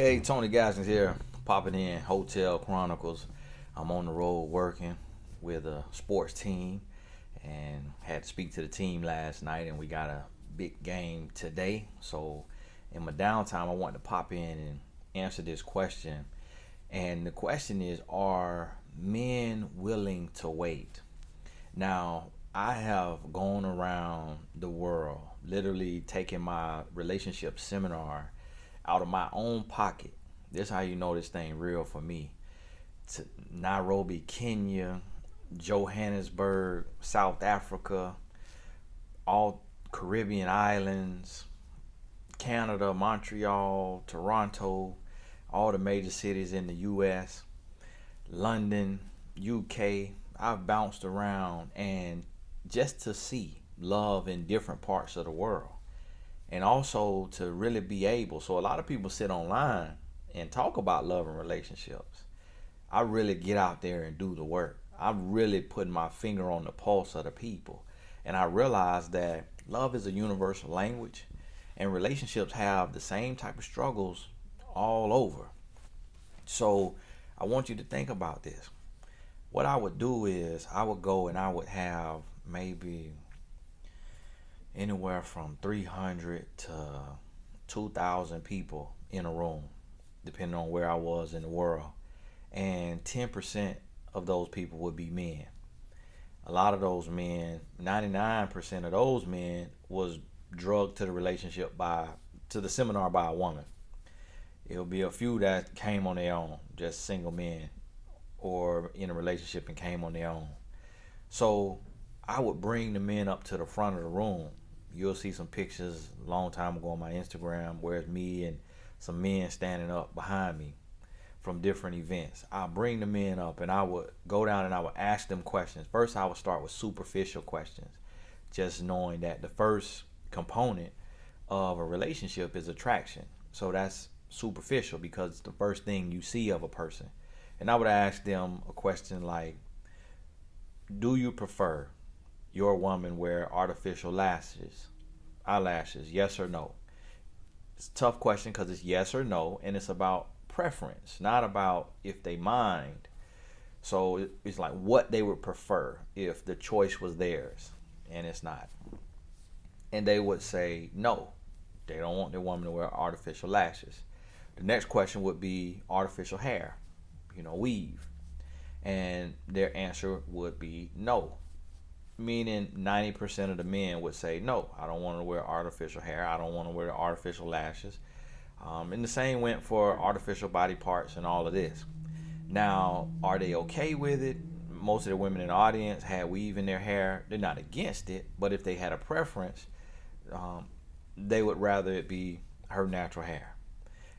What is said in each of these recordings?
Hey, Tony Gaskins here, popping in Hotel Chronicles. I'm on the road working with a sports team and had to speak to the team last night, and we got a big game today. So, in my downtime, I wanted to pop in and answer this question. And the question is, are men willing to wait? Now, I have gone around the world, literally taking my relationship seminar out of my own pocket. This is how you know this thing real for me. To Nairobi, Kenya, Johannesburg, South Africa, all Caribbean islands, Canada, Montreal, Toronto, all the major cities in the US, London, UK. I've bounced around and just to see love in different parts of the world and also to really be able. So a lot of people sit online and talk about love and relationships. I really get out there and do the work. I really put my finger on the pulse of the people. And I realize that love is a universal language and relationships have the same type of struggles all over. So I want you to think about this. What I would do is I would go and I would have maybe anywhere from 300 to 2,000 people in a room, depending on where I was in the world. And 10% of those people would be men. A lot of those men, 99% of those men was drugged to the relationship to the seminar by a woman. It'll be a few that came on their own, just single men or in a relationship and came on their own. So I would bring the men up to the front of the room. You'll see some pictures a long time ago on my Instagram where it's me and some men standing up behind me from different events. I'll bring the men up and I would go down and I would ask them questions. First, I would start with superficial questions, just knowing that the first component of a relationship is attraction. So that's superficial because it's the first thing you see of a person. And I would ask them a question like, do you prefer your woman wear artificial eyelashes, yes or no? It's a tough question because it's yes or no, and it's about preference, not about if they mind. So it's like what they would prefer if the choice was theirs, and it's not. And they would say no, they don't want their woman to wear artificial lashes. The next question would be artificial hair, weave. And their answer would be no. Meaning 90% of the men would say, no, I don't want to wear artificial hair. I don't want to wear artificial lashes. And the same went for artificial body parts and all of this. Now, are they okay with it? Most of the women in the audience had weave in their hair. They're not against it, but if they had a preference, they would rather it be her natural hair.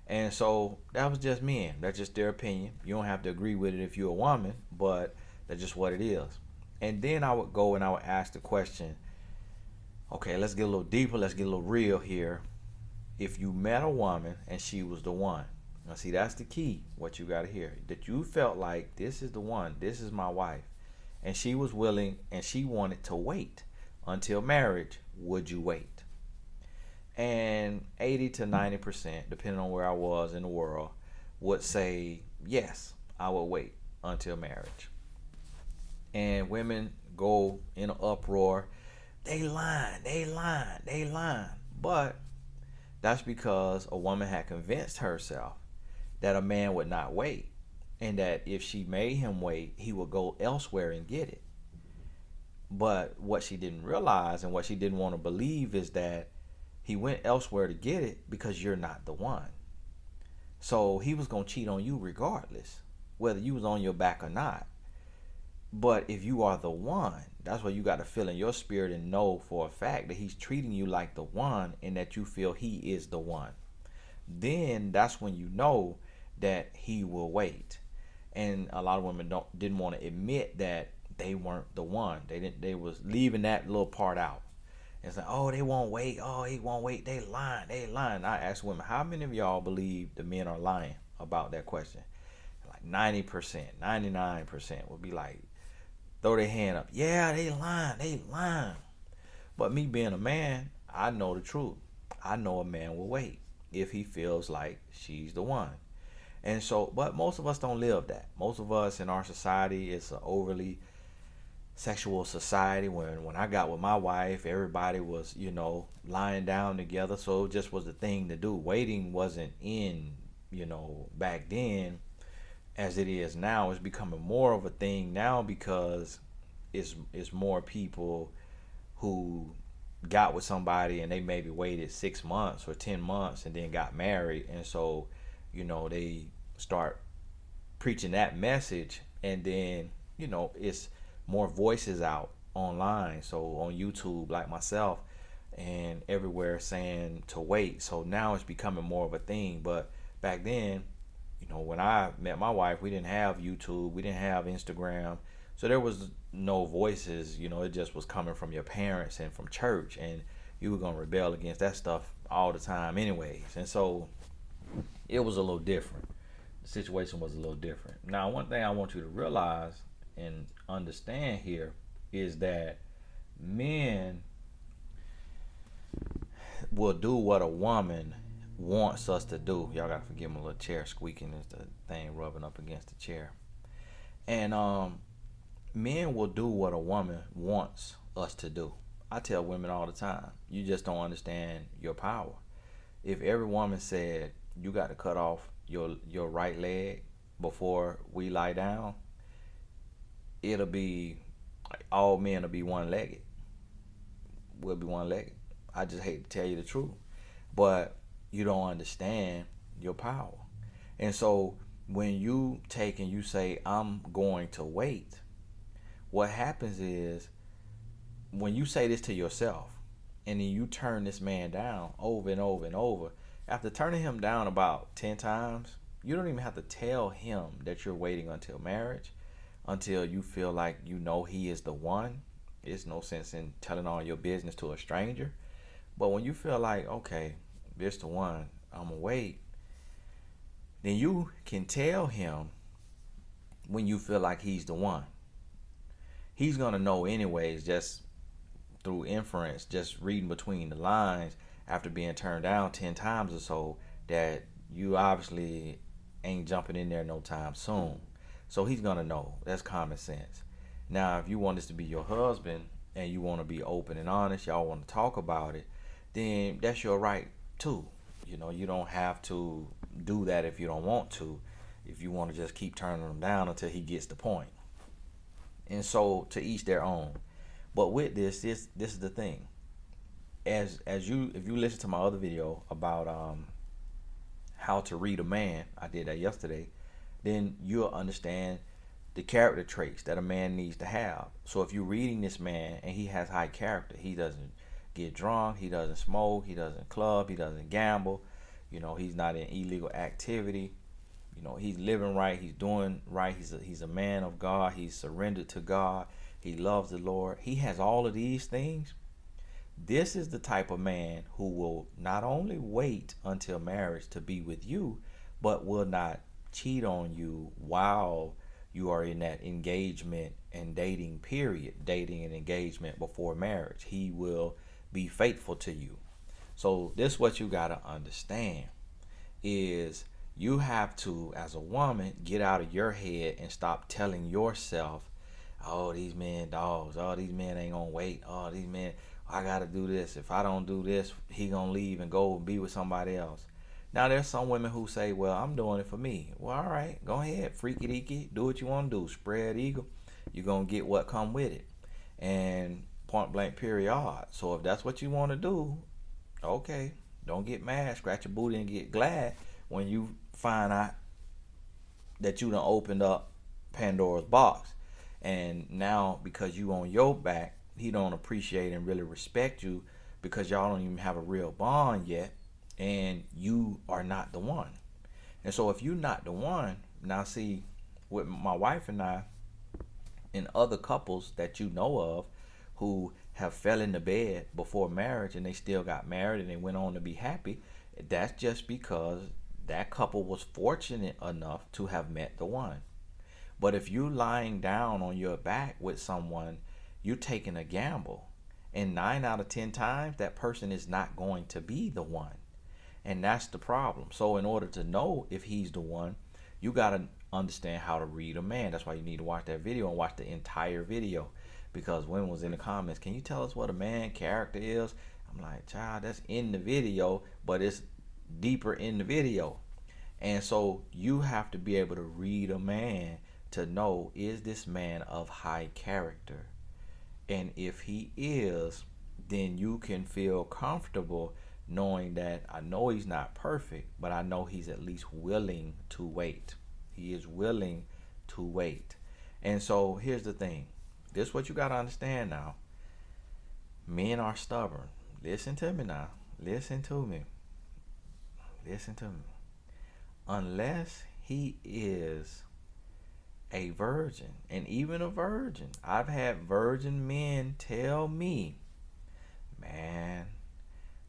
And so that was just men. That's just their opinion. You don't have to agree with it if you're a woman, but that's just what it is. And then I would go and I would ask the question, okay, let's get a little deeper. Let's get a little real here. If you met a woman and she was the one, now see, that's the key, what you got to hear, that you felt like this is the one, this is my wife, and she was willing and she wanted to wait until marriage, would you wait? And 80 to 90%, depending on where I was in the world, would say, yes, I will wait until marriage. And women go in an uproar. They lying. But that's because a woman had convinced herself that a man would not wait. And that if she made him wait, he would go elsewhere and get it. But what she didn't realize and what she didn't want to believe is that he went elsewhere to get it because you're not the one. So he was going to cheat on you regardless, whether you was on your back or not. But if you are the one, that's what you got to feel in your spirit and know for a fact that he's treating you like the one and that you feel he is the one. Then that's when you know that he will wait. And a lot of women didn't want to admit that they weren't the one. They was leaving that little part out. It's like, oh, they won't wait. Oh, he won't wait. They lying. I ask women, how many of y'all believe the men are lying about that question? Like 90%, 99% would be like, throw their hand up. Yeah, they lying. But me being a man, I know the truth. I know a man will wait. if he feels like she's the one. And so, but most of us don't live that. Most of us in our society, it's an overly sexual society. When I got with my wife, everybody was, lying down together. So it just was the thing to do. Waiting wasn't in, back then as it is now. It's becoming more of a thing now because it's more people who got with somebody and they maybe waited 6 months or 10 months and then got married. And so, they start preaching that message. And then, it's more voices out online. So on YouTube, like myself, and everywhere saying to wait. So now it's becoming more of a thing. But back then, when I met my wife, we didn't have YouTube, we didn't have Instagram. So there was no voices, it just was coming from your parents and from church. And you were going to rebel against that stuff all the time, anyways. And so it was a little different. The situation was a little different. Now, one thing I want you to realize and understand here is that men will do what a woman wants us to do. Y'all gotta forgive my little chair squeaking. It's the thing rubbing up against the chair. And men will do what a woman wants us to do. I tell women all the time, you just don't understand your power. If every woman said you got to cut off your right leg before we lie down, it'll be all men will be one-legged. We'll be one-legged. I just hate to tell you the truth, but you don't understand your power. And so when you take and you say, I'm going to wait, what happens is when you say this to yourself and then you turn this man down over and over and over, after turning him down about 10 times, you don't even have to tell him that you're waiting until marriage, until you feel like he is the one. There's no sense in telling all your business to a stranger. But when you feel like, okay, this the one, I'm gonna wait, then you can tell him when you feel like he's the one. He's gonna know anyways, just through inference, just reading between the lines after being turned down 10 times or so, that you obviously ain't jumping in there no time soon. So he's gonna know. That's common sense. Now, if you want this to be your husband and you want to be open and honest, y'all want to talk about it, then that's your right too. You don't have to do that if you don't want to. If you want to just keep turning him down until he gets the point. And so to each their own. But with this is the thing. If you listen to my other video about how to read a man, I did that yesterday, then you'll understand the character traits that a man needs to have. So if you're reading this man and he has high character, he doesn't get drunk, he doesn't smoke, he doesn't club, he doesn't gamble, he's not in illegal activity, he's living right, he's doing right, he's a man of God, he's surrendered to God, he loves the Lord, he has all of these things. This is the type of man who will not only wait until marriage to be with you, but will not cheat on you while you are in that engagement and dating period, dating and engagement before marriage. He will be faithful to you. So this what you got to understand is you have to, as a woman, get out of your head and stop telling yourself, oh, these men dogs, oh, these men ain't gonna wait, oh, these men, I gotta do this. If I don't do this, he gonna leave and go and be with somebody else. Now there's some women who say, well, I'm doing it for me. Well, all right, go ahead, freaky deaky, do what you want to do, spread eagle. You're gonna get what come with it, and point blank period. So if that's what you want to do, okay, don't get mad, scratch your booty and get glad when you find out that you done opened up Pandora's box, and now because you on your back, he don't appreciate and really respect you because y'all don't even have a real bond yet, and you are not the one. And so if you're not the one, now see, with my wife and I and other couples that you know of who have fell into bed before marriage and they still got married and they went on to be happy, that's just because that couple was fortunate enough to have met the one. But if you're lying down on your back with someone, you're taking a gamble. And 9 out of 10 times, that person is not going to be the one. And that's the problem. So in order to know if he's the one, you got to understand how to read a man. That's why you need to watch that video and watch the entire video. Because women was in the comments, can you tell us what a man character is? I'm like, child, that's in the video, but it's deeper in the video. And so you have to be able to read a man to know, is this man of high character? And if he is, then you can feel comfortable knowing that I know he's not perfect, but I know he's at least willing to wait. He is willing to wait. And so here's the thing. This is what you got to understand now. Men are stubborn. Listen to me now. Listen to me. Listen to me. Unless he is a virgin, and even a virgin. I've had virgin men tell me, man,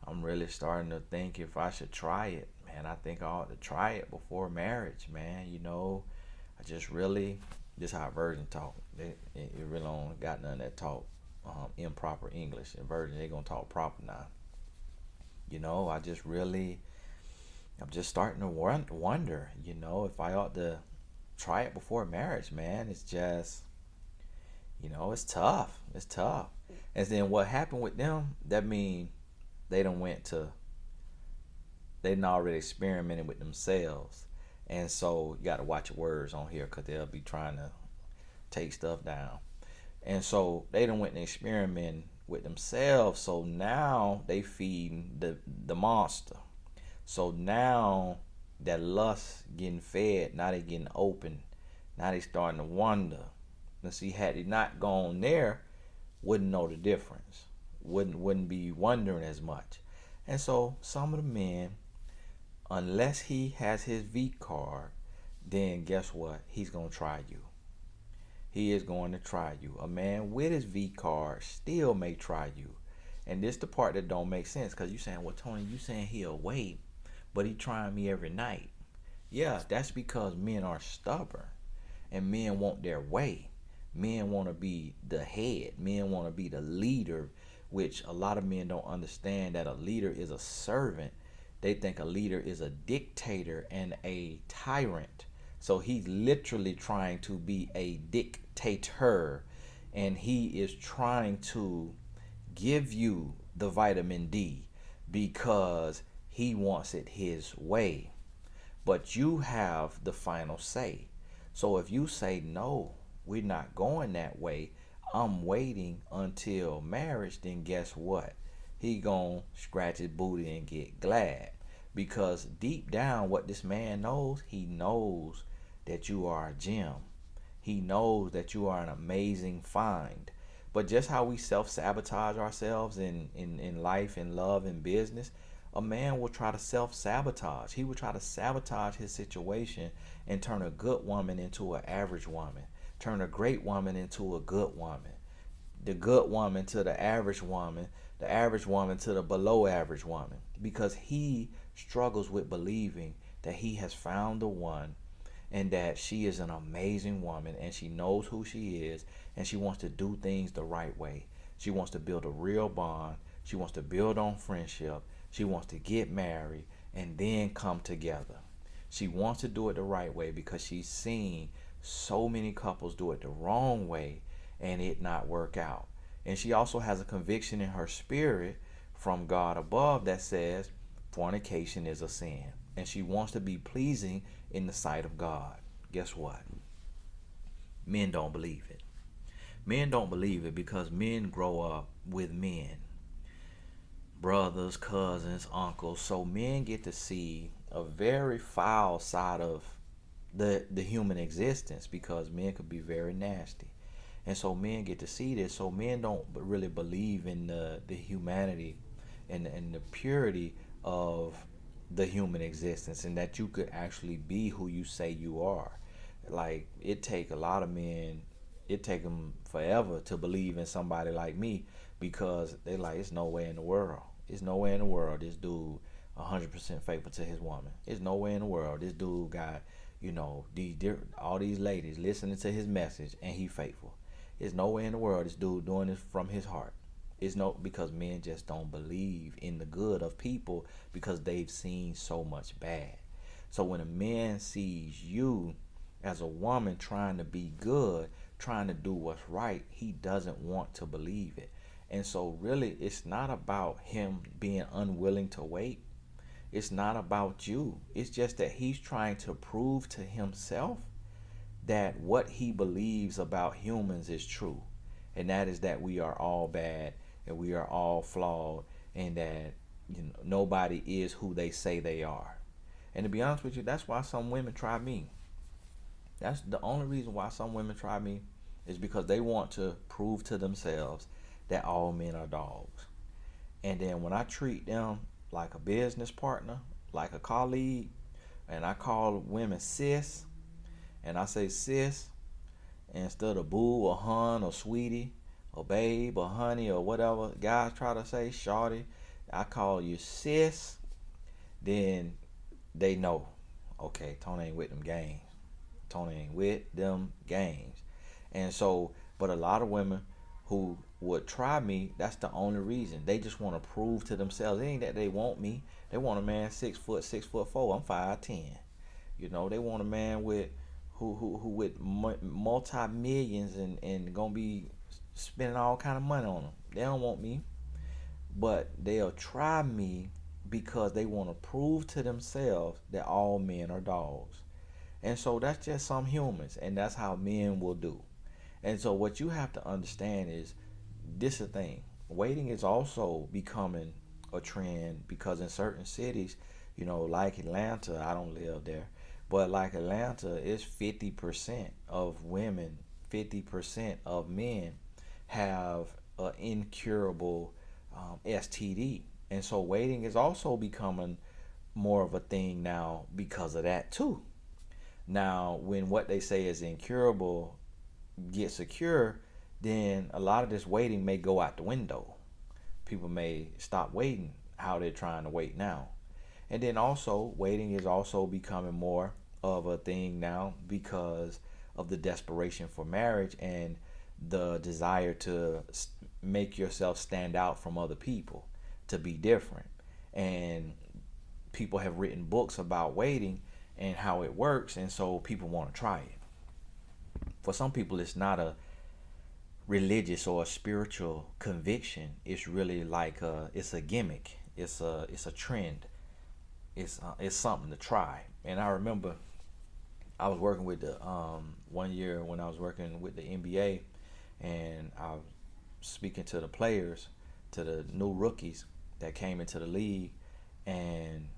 I'm really starting to think if I should try it. Man, I think I ought to try it before marriage, man. You know, I just really, this is how virgin talk. It really don't got none that talk improper English. And virgin, they gonna talk proper now. You know, I'm just starting to wonder, you know, if I ought to try it before marriage, man. It's just, you know, it's tough. It's tough. And then what happened with them, that mean they done already experimented with themselves. And so you got to watch your words on here because they'll be trying to take stuff down. And so they done went and experimented with themselves. So now they feeding the monster. So now that lust getting fed, now they getting open. Now they starting to wonder. Now see, had he not gone there, wouldn't know the difference. Wouldn't be wondering as much. And so some of the men, unless he has his V card, then guess what? He's gonna try you. He is going to try you. A man with his V card still may try you. And this the part that don't make sense, because you saying, well, Tony, you saying he'll wait, but he trying me every night. Yeah, that's because men are stubborn and men want their way. Men want to be the head. Men want to be the leader, which a lot of men don't understand that a leader is a servant. They think a leader is a dictator and a tyrant. So he's literally trying to be a dictator, and he is trying to give you the vitamin D because he wants it his way. But you have the final say. So if you say, no, we're not going that way, I'm waiting until marriage, then guess what? He gonna scratch his booty and get glad. Because deep down, what this man knows, he knows that you are a gem. He knows that you are an amazing find. But just how we self-sabotage ourselves in life, in love, in business, a man will try to self-sabotage. He will try to sabotage his situation and turn a good woman into an average woman. Turn a great woman into a good woman. The good woman to the average woman to the below average woman. Because he struggles with believing that he has found the one and that she is an amazing woman and she knows who she is and she wants to do things the right way. She wants to build a real bond. She wants to build on friendship. She wants to get married and then come together. She wants to do it the right way because she's seen so many couples do it the wrong way and it not work out. And she also has a conviction in her spirit from God above that says fornication is a sin. And she wants to be pleasing in the sight of God. Guess what? Men don't believe it. Men don't believe it because men grow up with men. Brothers, cousins, uncles. So men get to see a very foul side of the human existence because men could be very nasty. And so men get to see this. So men don't really believe in the humanity and the purity of the human existence and that you could actually be who you say you are. Like, it take a lot of men, it take them forever to believe in somebody like me because they like, it's no way in the world. It's no way in the world this dude 100% faithful to his woman. It's no way in the world this dude got, you know, all these ladies listening to his message and he faithful. There's no way in the world this dude doing this from his heart. It's no because men just don't believe in the good of people because they've seen so much bad. So when a man sees you as a woman trying to be good, trying to do what's right, he doesn't want to believe it. And so really it's not about him being unwilling to wait. It's not about you. It's just that he's trying to prove to himself that what he believes about humans is true. And that is that we are all bad and we are all flawed and that nobody is who they say they are. And to be honest with you, that's why some women try me. That's the only reason why some women try me is because they want to prove to themselves that all men are dogs. And then when I treat them like a business partner, like a colleague, and I call women sis, and I say sis instead of boo or hun or sweetie or babe or honey or whatever guys try to say, shorty, I call you sis, then they know, okay, Tony ain't with them games. Tony ain't with them games. And so, but a lot of women who would try me, that's the only reason. They just want to prove to themselves. It ain't that they want me. They want a man 6 foot, 6'4". I'm 5'10". They want a man with who with multi millions and gonna be spending all kind of money on them. They don't want me, but they'll try me because they want to prove to themselves that all men are dogs. And so that's just some humans, and that's how men will do. And so what you have to understand is this is the thing. Waiting is also becoming a trend because in certain cities, like Atlanta, I don't live there, but like Atlanta, it's 50% of women, 50% of men have an incurable STD. And so waiting is also becoming more of a thing now because of that too. Now, when what they say is incurable gets secure, then a lot of this waiting may go out the window. People may stop waiting how they're trying to wait now. And then also, waiting is also becoming more of a thing now because of the desperation for marriage and the desire to make yourself stand out from other people, to be different. And people have written books about waiting and how it works, and so people want to try it. For some people, it's not a religious or a spiritual conviction. It's really like it's a gimmick. It's a trend. It's something to try. And I remember I was working with the one year when I was working with the NBA, and I was speaking to the players, to the new rookies that came into the league, and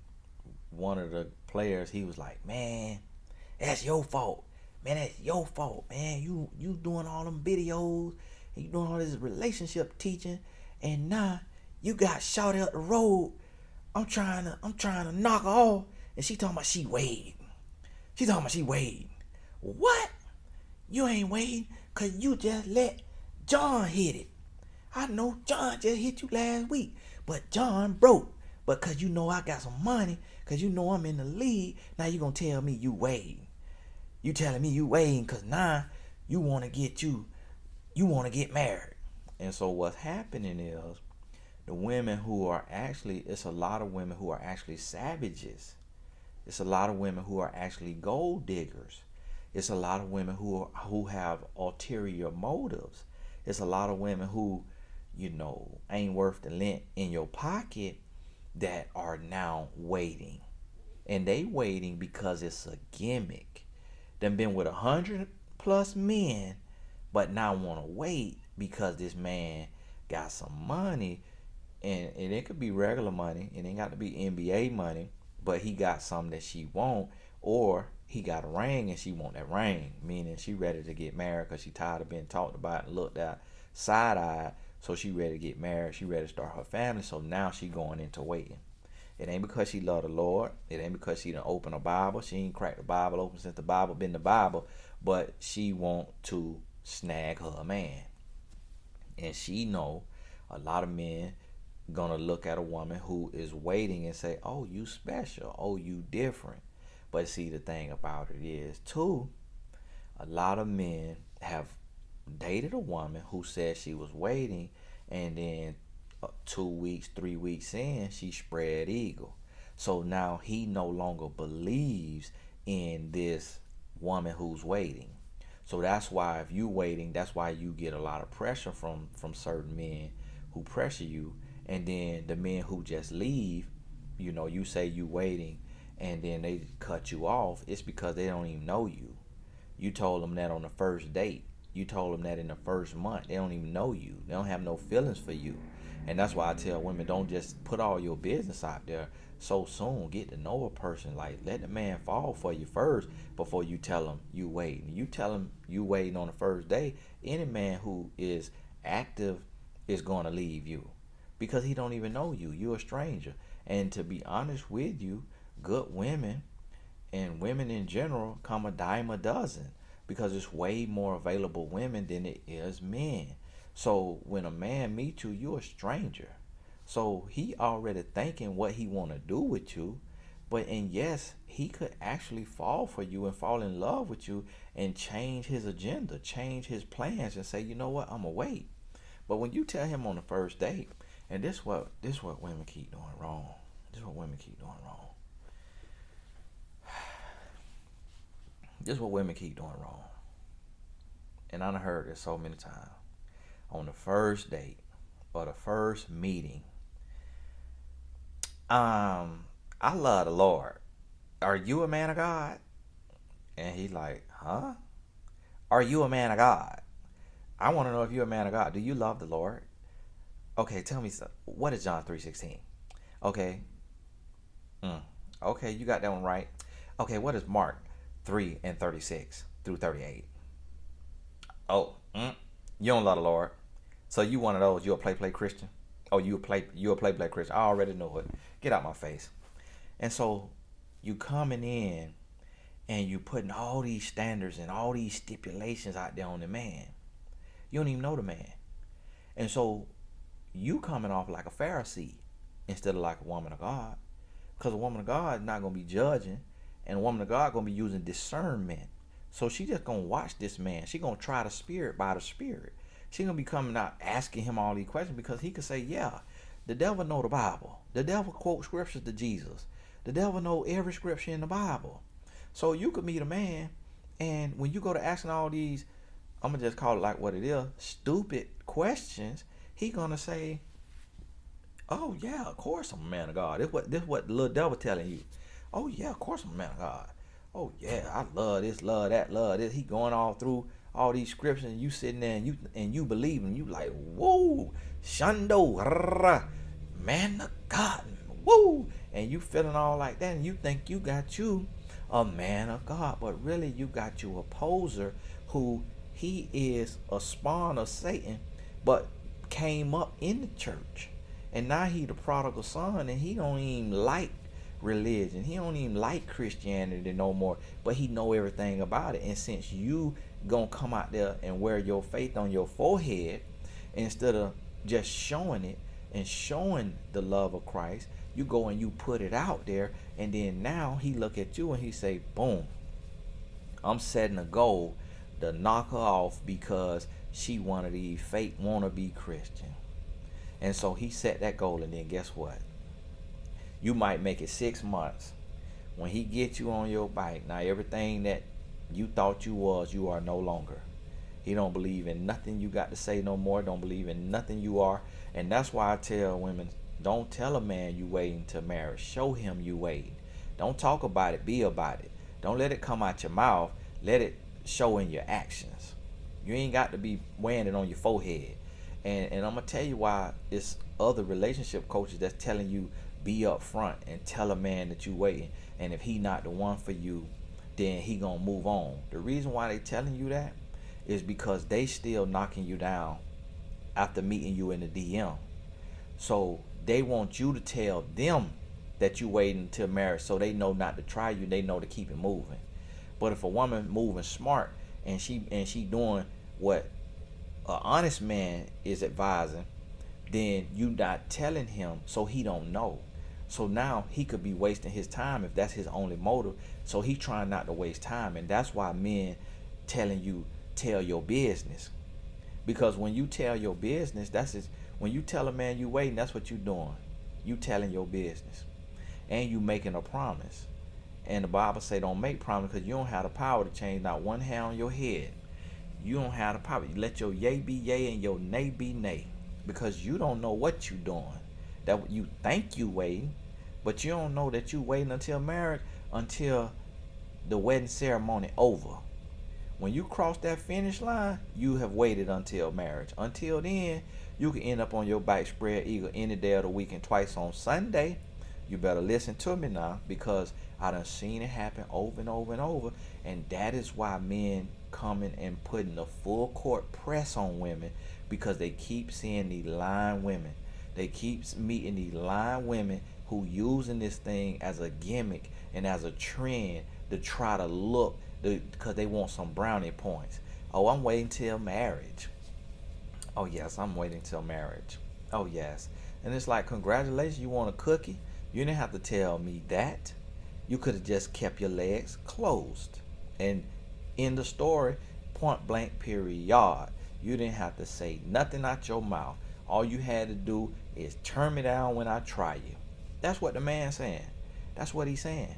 one of the players, he was like, "Man, that's your fault. Man, that's your fault, man. You doing all them videos, and you doing all this relationship teaching, and now you got shot out the road. I'm trying to knock her off, and she talking about she waiting. She talking about she waiting. What? You ain't waiting, cause you just let John hit it. I know John just hit you last week, but John broke. But cause you know I got some money, cause you know I'm in the league, now you gonna tell me you waiting. You telling me you waiting cause now you wanna get married." And so what's happening is the women who are actually, it's a lot of women who are actually savages. It's a lot of women who are actually gold diggers. It's a lot of women who have ulterior motives. It's a lot of women who, ain't worth the lint in your pocket that are now waiting. And they waiting because it's a gimmick. Them been with 100+ men, but now want to wait because this man got some money, and it could be regular money. It ain't got to be NBA money, but he got something that she want, or he got a ring and she want that ring, meaning she ready to get married because she tired of being talked about and looked at side-eyed. So she ready to get married. She ready to start her family. So now she going into waiting. It ain't because she love the Lord. It ain't because she done open a Bible. She ain't cracked the Bible open since the Bible been the Bible. But she want to snag her a man. And she know a lot of men gonna look at a woman who is waiting and say, "Oh, you special. Oh, you different." But see, the thing about it is, too, a lot of men have dated a woman who said she was waiting, and then 2 weeks, 3 weeks in, she spread eagle. So now he no longer believes in this woman who's waiting. So that's why if you waiting, that's why you get a lot of pressure from certain men who pressure you, and then the men who just leave, you say you waiting, and then they cut you off. It's because they don't even know you. You told them that on the first date. You told them that in the first month. They don't even know you. They don't have no feelings for you. And that's why I tell women, don't just put all your business out there so soon. Get to know a person. Like, let the man fall for you first before you tell him you waiting. You tell him you waiting on the first day, any man who is active is going to leave you because he don't even know you. You're a stranger. And to be honest with you, good women and women in general come a dime a dozen because it's way more available women than it is men. So when a man meets you, you're a stranger. So he already thinking what he want to do with you. And yes, he could actually fall for you and fall in love with you and change his agenda, change his plans, and say, you know what, I'ma wait. But when you tell him on the first date, and this what women keep doing wrong. This is what women keep doing wrong. This is what women keep doing wrong. And I done heard this so many times. On the first date or the first meeting, I love the Lord. Are you a man of God? And he's like, huh? Are you a man of God? I want to know if you're a man of God. Do you love the Lord? Okay, tell me something. What is John 3:16? Okay. Okay, you got that one right. Okay, what is Mark 3:36 through 38? Oh, you don't love the Lord. So you one of those, you a play Christian? Oh, you a play Christian. I already know it. Get out my face. And so you coming in and you putting all these standards and all these stipulations out there on the man. You don't even know the man. And so you coming off like a Pharisee instead of like a woman of God. Because a woman of God is not going to be judging, and a woman of God going to be using discernment. So she just going to watch this man. She going to try the spirit by the spirit. She going to be coming out asking him all these questions because he could say, yeah, the devil know the Bible. The devil quote scriptures to Jesus. The devil know every scripture in the Bible. So you could meet a man, and when you go to asking all these, I'm going to just call it like what it is, stupid questions, he going to say, oh yeah, of course I'm a man of God. This what the little devil telling you. Oh yeah, of course I'm a man of God. Oh yeah, I love this, love that, love this. He going all through all these scriptures, and you sitting there and you believe, and you like, whoa, Shando, man of God, whoa, and you feeling all like that, and you think you got you a man of God, but really you got you a poser who he is a spawn of Satan, but came up in the church. And now he the prodigal son, and he don't even like religion. He don't even like Christianity no more, but he know everything about it. And since you gonna come out there and wear your faith on your forehead instead of just showing it and showing the love of Christ, you go and you put it out there, and then now he look at you and he say, boom, I'm setting a goal to knock her off because she one of these fake wannabe Christians. And so he set that goal, and then guess what? You might make it 6 months. When he gets you on your bike, now everything that you thought you was, you are no longer. He don't believe in nothing you got to say no more. Don't believe in nothing you are. And that's why I tell women, don't tell a man you waiting to marry. Show him you waiting. Don't talk about it, be about it. Don't let it come out your mouth. Let it show in your actions. You ain't got to be wearing it on your forehead. And I'm going to tell you why it's other relationship coaches that's telling you be up front and tell a man that you waiting. And if he not the one for you, then he going to move on. The reason why they telling you that is because they still knocking you down after meeting you in the DM. So they want you to tell them that you waiting until marriage so they know not to try you. They know to keep it moving. But if a woman moving smart and she doing what an honest man is advising, then you not telling him so he don't know. So now he could be wasting his time if that's his only motive. So he trying not to waste time, and that's why men telling you tell your business. Because when you tell your business, When you tell a man you waiting, that's what you doing. You telling your business. And you making a promise. And the Bible say don't make promise because you don't have the power to change not one hair on your head. You don't have the power. You let your yay be yay and your nay be nay. Because you don't know what you doing. That you think you waiting, but you don't know that you waiting until marriage, until the wedding ceremony over. When you cross that finish line, you have waited until marriage. Until then, you can end up on your back spread eagle any day of the week and twice on Sunday. You better listen to me now, because I done seen it happen over and over and over. And that is why men coming and putting the full court press on women, because they keep seeing these lying women. They keep meeting these lying women who using this thing as a gimmick and as a trend to try to look, because they want some brownie points. Oh, I'm waiting till marriage. Oh yes, I'm waiting till marriage. Oh yes. And it's like, congratulations, you want a cookie? You didn't have to tell me that. You could have just kept your legs closed and end the story, point blank, period. You didn't have to say nothing out your mouth. All you had to do is turn me down when I try you. That's what the man's saying. That's what he's saying.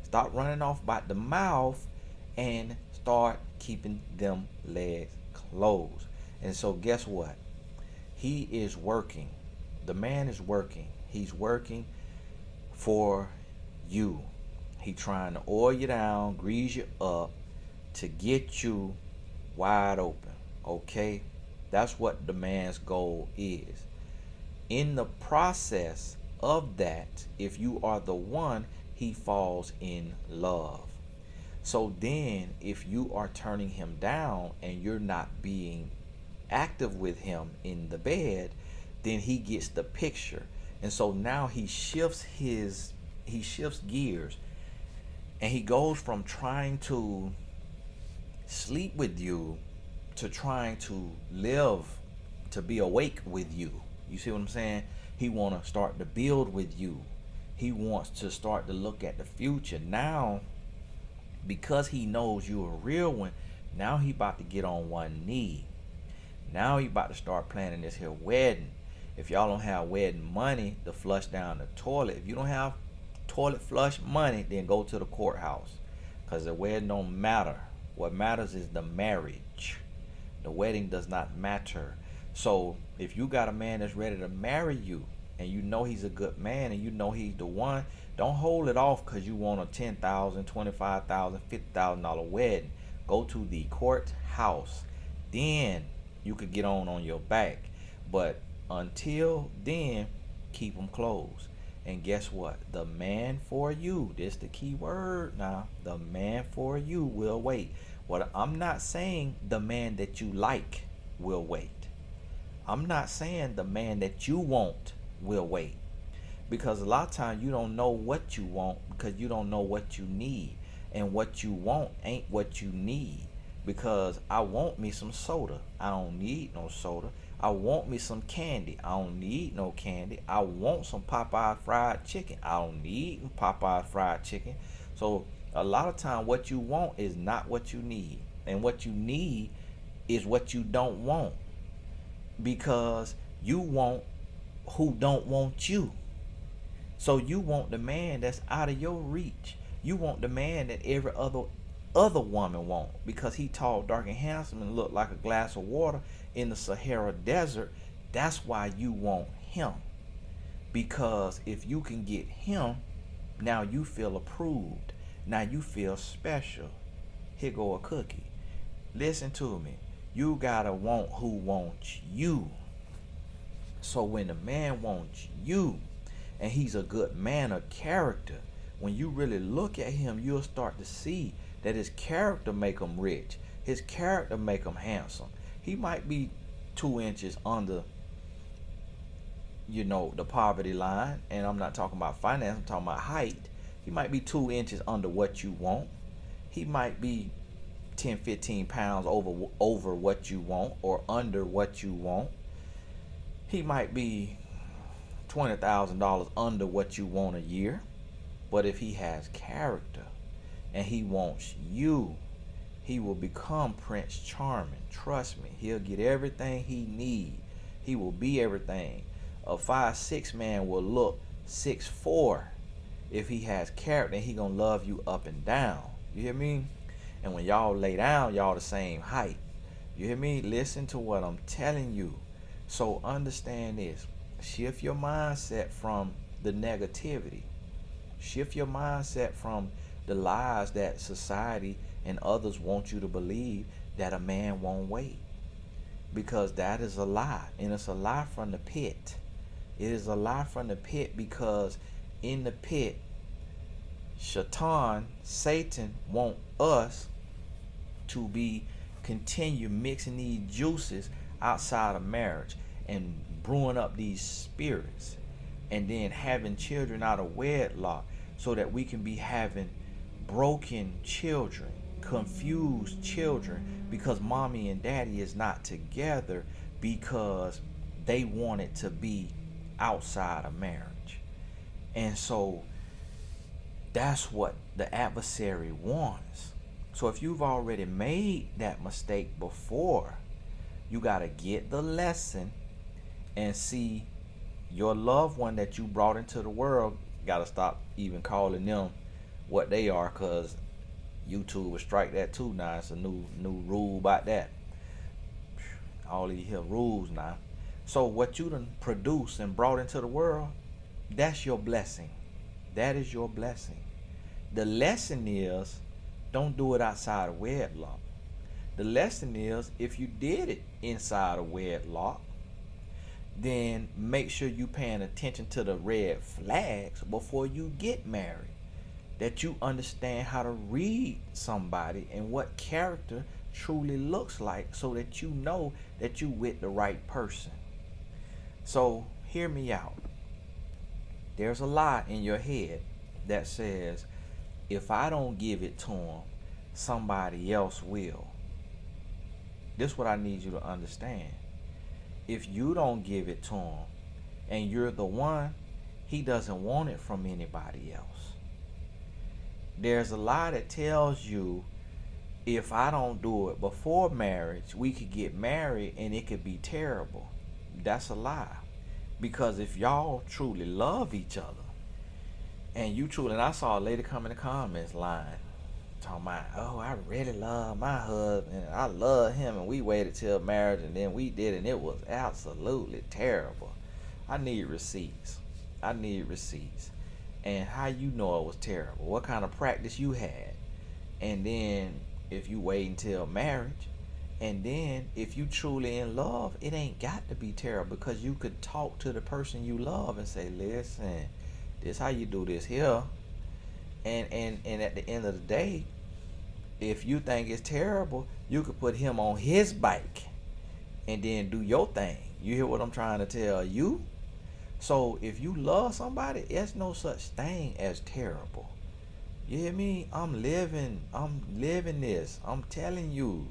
Stop running off about the mouth and start keeping them legs closed. And so guess what? He is working. The man is working. He's working for you. He trying to oil you down, grease you up to get you wide open. Okay? That's what the man's goal is. In the process of that, if you are the one, he falls in love. So then, if you are turning him down and you're not being active with him in the bed, then he gets the picture. And so now he shifts gears, and he goes from trying to sleep with you to trying to live, to be awake with you. You see what I'm saying? He want to start to build with you. He wants to start to look at the future. Now, because he knows you're a real one, now he about to get on one knee. Now he about to start planning this here wedding. If y'all don't have wedding money to flush down the toilet, if you don't have toilet flush money, then go to the courthouse, because the wedding don't matter. What matters is the marriage. The wedding does not matter. So if you got a man that's ready to marry you, and you know he's a good man, and you know he's the one, don't hold it off because you want a $10,000, $25,000, $50,000 wedding. Go to the courthouse. Then you could get on your back. But until then, keep them closed. And guess what? The man for you, this the key word now, the man for you will wait. What I'm not saying the man that you like will wait. I'm not saying the man that you want will wait. Because a lot of times you don't know what you want, because you don't know what you need. And what you want ain't what you need. Because I want me some soda. I don't need no soda. I want me some candy. I don't need no candy. I want some Popeye fried chicken. I don't need Popeye fried chicken. So a lot of time what you want is not what you need. And what you need is what you don't want. Because you want who don't want you. So you want the man that's out of your reach. You want the man that every other woman want, because he tall, dark, and handsome and look like a glass of water in the Sahara Desert. That's why you want him. Because if you can get him, now you feel approved. Now you feel special. Here go a cookie. Listen to me. You gotta want who wants you. So when the man wants you, and he's a good man of character, when you really look at him, you'll start to see that his character make him rich. His character make him handsome. He might be 2 inches under, the poverty line. And I'm not talking about finance, I'm talking about height. He might be 2 inches under what you want. He might be 10, 15 pounds over what you want, or under what you want. He might be $20,000 under what you want a year. But if he has character and he wants you, he will become Prince Charming. Trust me, he'll get everything he needs. He will be everything. A 5'6" man will look 6'4". If he has character, he gonna love you up and down. You hear me? And when y'all lay down, y'all the same height. You hear me? Listen to what I'm telling you. So understand this. Shift your mindset from the negativity. Shift your mindset from the lies that society and others want you to believe, that a man won't wait. Because that is a lie. And it's a lie from the pit. It is a lie from the pit, because in the pit, Satan want us to continue mixing these juices outside of marriage and brewing up these spirits, and then having children out of wedlock, so that we can be having broken children, confused children, because mommy and daddy is not together, because they want it to be outside of marriage. And so that's what the adversary wants. So if you've already made that mistake before, you got to get the lesson and see your loved one that you brought into the world. Got to stop even calling them what they are, because YouTube will strike that too now. It's a new rule about that. All these here rules now. So what you done produced and brought into the world, that's your blessing. That is your blessing. The lesson is, don't do it outside of wedlock. The lesson is, if you did it inside of wedlock, then make sure you paying attention to the red flags before you get married. That you understand how to read somebody and what character truly looks like, so that you know that you with the right person. So hear me out. There's a lie in your head that says, if I don't give it to him, somebody else will. This is what I need you to understand. If you don't give it to him and you're the one, he doesn't want it from anybody else. There's a lie that tells you, if I don't do it before marriage, we could get married and it could be terrible. That's a lie. Because if y'all truly love each other, and you truly, and I saw a lady come in the comments line talking about, oh, I really love my husband, I love him, and we waited till marriage, and then we did, and it was absolutely terrible. I need receipts. And how you know it was terrible? What kind of practice you had? And then if you wait until marriage, and then if you truly in love, it ain't got to be terrible, because you could talk to the person you love and say, listen, this how you do this here. And at the end of the day, if you think it's terrible, you could put him on his bike and then do your thing. You hear what I'm trying to tell you? So if you love somebody, there's no such thing as terrible. You hear me? I'm living this. I'm telling you.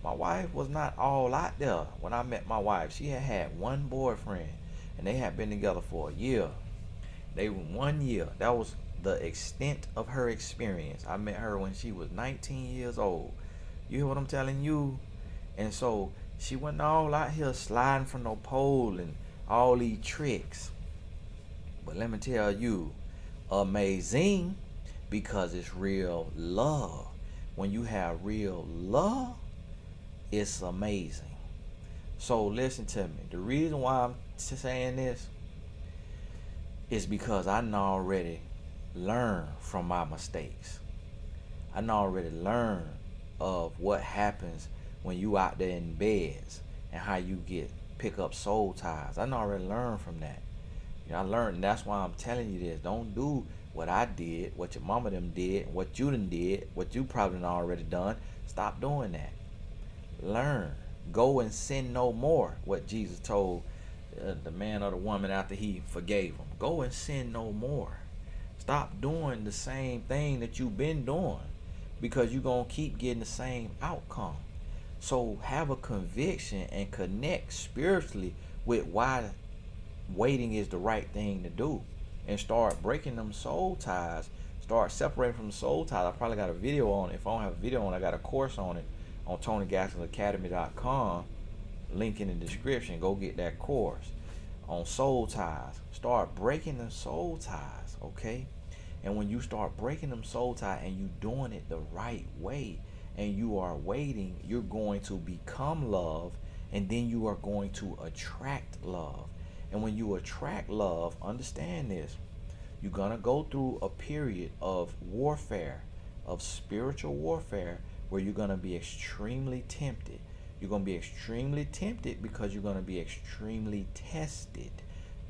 My wife was not all out there when I met my wife. She had one boyfriend, and they had been together for a year. They were 1 year. That was the extent of her experience. I met her when she was 19 years old. You hear what I'm telling you? And so she wasn't all out here sliding from no pole and all these tricks. But let me tell you, amazing, because it's real love. When you have real love, it's amazing. So listen to me. The reason why I'm saying this is because I done already learned from my mistakes. I done already learned of what happens when you out there in beds and how you pick up soul ties. I done already learned from that. You know, I learned, and that's why I'm telling you this. Don't do what I did, what your mama them did, what you done did, what you probably done already done. Stop doing that. Learn. Go and sin no more. What Jesus told the man or the woman after he forgave them. Go and sin no more. Stop doing the same thing that you've been doing, because you're going to keep getting the same outcome. So have a conviction and connect spiritually with why waiting is the right thing to do, and start breaking them soul ties. Start separating from the soul ties. I probably got a video on it. If I don't have a video on it, I got a course on it on TonyGaskellAcademy.com. link in the description. Go get that course on soul ties. Start breaking the soul ties, okay? And when you start breaking them soul ties and you doing it the right way and you are waiting, you're going to become love, and then you are going to attract love. And when you attract love, understand this, you're going to go through a period of warfare, of spiritual warfare, where you're going to be extremely tempted. You're going to be extremely tempted because you're going to be extremely tested.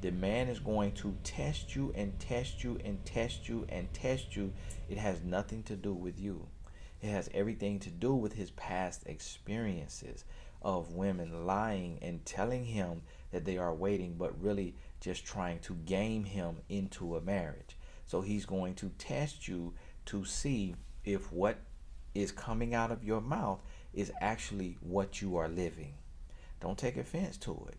The man is going to test you and test you and test you and test you. It has nothing to do with you. It has everything to do with his past experiences of women lying and telling him that they are waiting, but really just trying to game him into a marriage. So he's going to test you to see if what is coming out of your mouth is actually what you are living. Don't take offense to it.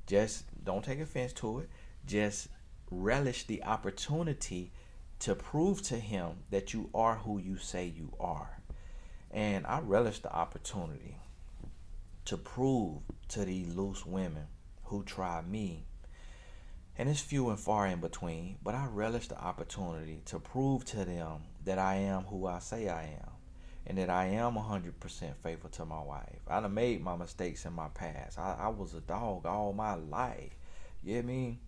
Just don't take offense to it. Just relish the opportunity to prove to him that you are who you say you are. And I relish the opportunity to prove to these loose women who try me, and it's few and far in between, but I relish the opportunity to prove to them that I am who I say I am, and that I am 100% faithful to my wife. I done made my mistakes in my past. I was a dog all my life. You know what I mean?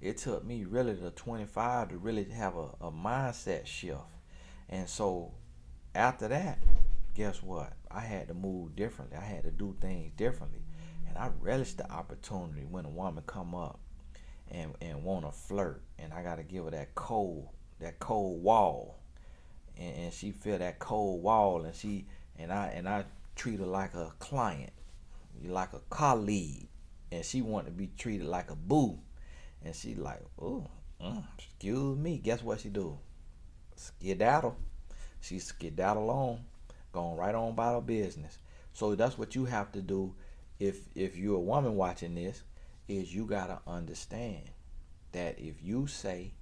It took me really to 25 to really have a mindset shift. And so after that, guess what? I had to move differently. I had to do things differently. And I relish the opportunity when a woman come up and want to flirt, and I got to give her that cold wall. And she feel that cold wall, and I treat her like a client, like a colleague, and she want to be treated like a boo, and she like, oh, excuse me. Guess what she do? Skedaddle. She skedaddle on, going right on about her business. So that's what you have to do if you're a woman watching this, is you gotta understand that if you say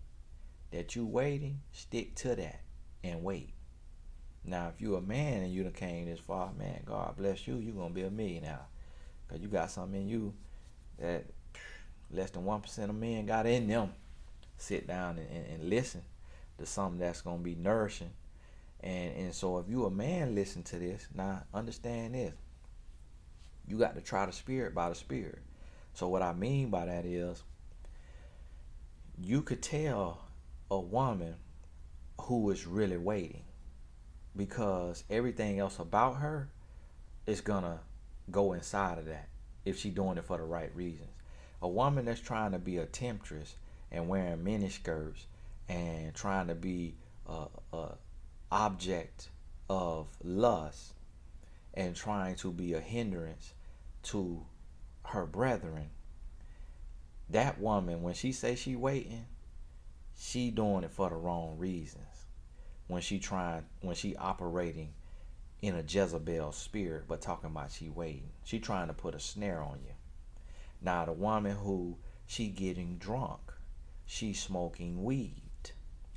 that you waiting, stick to that and wait. Now, if you a man and you done came this far, man, God bless you. You gonna be a millionaire, cause you got something in you that less than 1% of men got in them. Sit down and listen to something that's gonna be nourishing. And so if you a man, listen to this. Now understand this. You got to try the spirit by the spirit. So what I mean by that is, you could tell a woman who is really waiting, because everything else about her is gonna go inside of that if she doing it for the right reasons. A woman that's trying to be a temptress and wearing mini skirts and trying to be a object of lust and trying to be a hindrance to her brethren, that woman, when she say she waiting, she doing it for the wrong reasons. When she operating in a Jezebel spirit, but talking about she waiting, she trying to put a snare on you. Now the woman who she getting drunk, she smoking weed,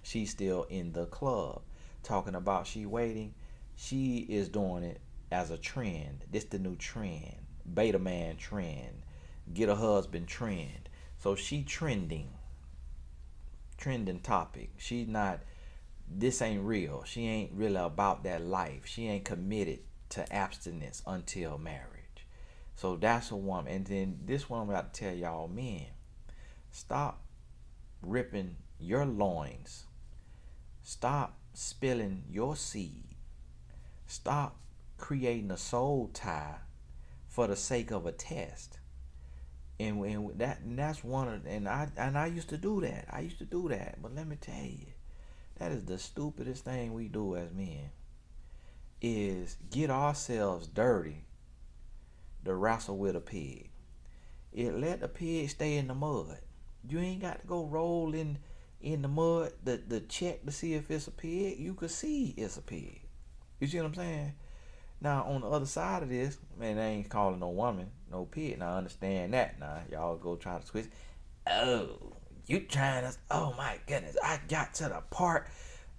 she's still in the club, talking about she waiting, she is doing it as a trend. This the new trend, beta man trend, get a husband trend. So she trending topic. She not, this ain't real. She ain't really about that life. She ain't committed to abstinence until marriage. So that's a woman. And then this one I'm about to tell y'all men, stop ripping your loins. Stop spilling your seed. Stop creating a soul tie for the sake of a test. And that's one of, and I used to do that. But let me tell you, that is the stupidest thing we do as men, is get ourselves dirty to wrestle with a pig. Let the pig stay in the mud. You ain't got to go roll in the mud the check to see if it's a pig. You could see it's a pig. You see what I'm saying? Now on the other side of this, man, they ain't calling no woman no pig. Now I understand that. Now y'all go try to twist. Oh, you trying to? Oh my goodness! I got to the part.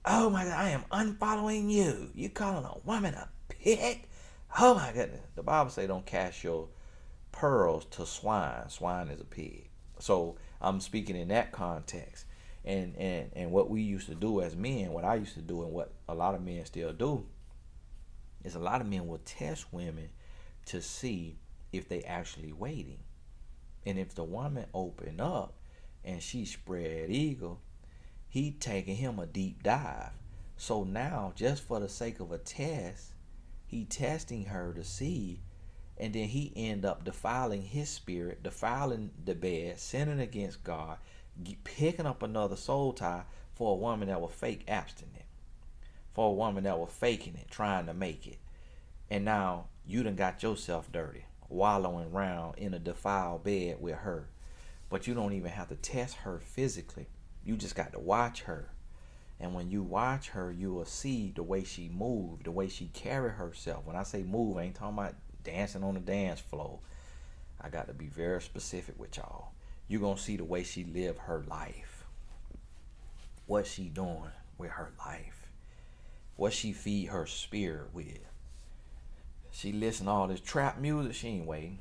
Oh my God! I am unfollowing you. You calling a woman a pig? Oh my goodness! The Bible say don't cast your pearls to swine. Swine is a pig. So I'm speaking in that context. And what we used to do as men, what I used to do and what a lot of men still do, is a lot of men will test women to see if they actually waiting. And if the woman open up and she spread eagle, he taking him a deep dive. So now, just for the sake of a test, he testing her to see, and then he end up defiling his spirit, defiling the bed, sinning against God, picking up another soul tie for a woman that was fake abstinent, for a woman that was faking it, trying to make it. And now you done got yourself dirty, wallowing around in a defiled bed with her. But you don't even have to test her physically. You just got to watch her. And when you watch her, you will see the way she move, the way she carry herself. When I say move, I ain't talking about dancing on the dance floor. I got to be very specific with y'all. You're going to see the way she live her life. What she doing with her life. What she feed her spirit with. She listen to all this trap music. She ain't waiting.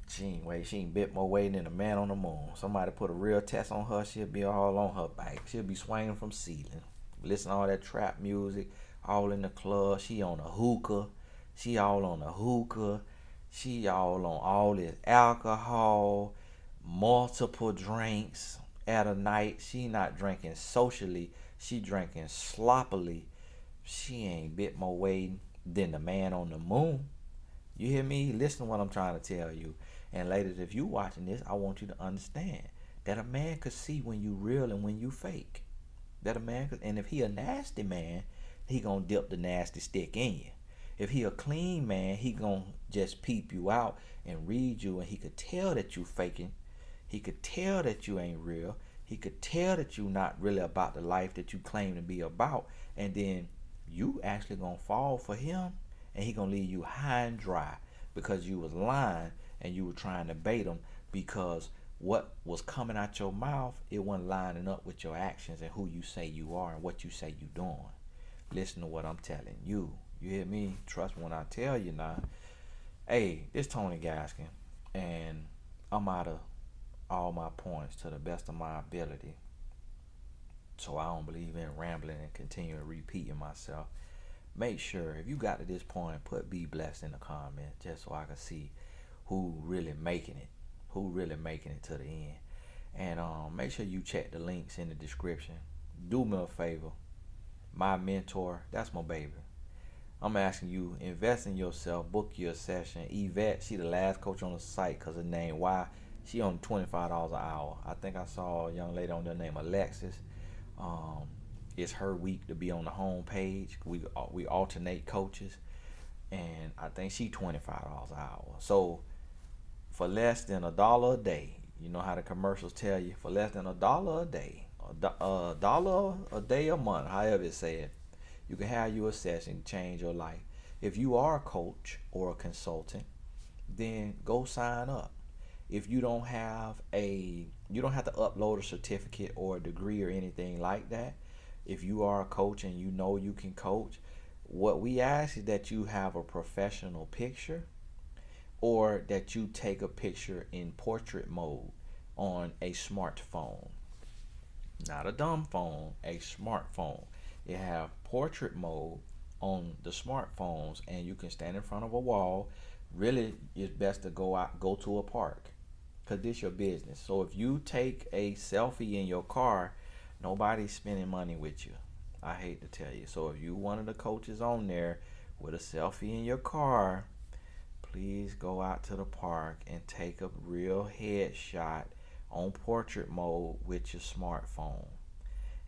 She ain't bit more waiting than a man on the moon. Somebody put a real test on her, she'll be all on her back. She'll be swinging from ceiling. Listen to all that trap music, all in the club. She on a hookah. She all on a hookah. She all on all this alcohol, multiple drinks at a night. She not drinking socially. She drinking sloppily. She ain't bit more waiting than the man on the moon. You hear me? Listen to what I'm trying to tell you. And ladies, if you watching this, I want you to understand that a man could see when you real and when you fake. That a man could, and if he a nasty man, he gonna dip the nasty stick in you. If he a clean man, he gonna just peep you out and read you, and he could tell that you faking. He could tell that you ain't real. He could tell that you not really about the life that you claim to be about. And then you actually gonna fall for him, and he gonna leave you high and dry because you was lying and you were trying to bait him, because what was coming out your mouth, it wasn't lining up with your actions and who you say you are and what you say you doing. Listen to what I'm telling you. You hear me? Trust me when I tell you now. Hey, this Tony Gaskin, and I'm out of all my points to the best of my ability. So I don't believe in rambling and continuing repeating myself. Make sure, if you got to this point, put "be blessed" in the comments, just so I can see who really making it. Who really making it to the end. And make sure you check the links in the description. Do me a favor. My mentor, that's my baby. I'm asking you, invest in yourself, book your session. Yvette, she the last coach on the site because her name, why? She on $25 an hour. I think I saw a young lady on there named Alexis. It's her week to be on the home page. We alternate coaches. And I think she $25 an hour. So for less than $1 a day, you know how the commercials tell you, for less than $1 a day, $1 a day a month, however it said, you can have you a session, change your life. If you are a coach or a consultant, then go sign up. If you don't have you don't have to upload a certificate or a degree or anything like that. If you are a coach and you know you can coach, what we ask is that you have a professional picture, or that you take a picture in portrait mode on a smartphone. Not a dumb phone, a smartphone. You have portrait mode on the smartphones, and you can stand in front of a wall. Really, it's best to go to a park, because this your business. So if you take a selfie in your car, nobody's spending money with you. I hate to tell you. So if you one of the coaches on there with a selfie in your car, please go out to the park and take a real headshot on portrait mode with your smartphone.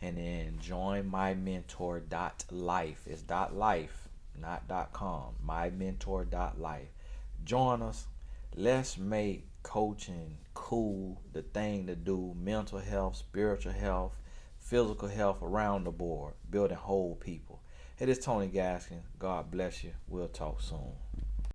And then join mymentor.life. It's .life, not .com. Mymentor.life. Join us. Let's make coaching cool, the thing to do. Mental health, spiritual health, physical health around the board. Building whole people. It is Tony Gaskin. God bless you. We'll talk soon.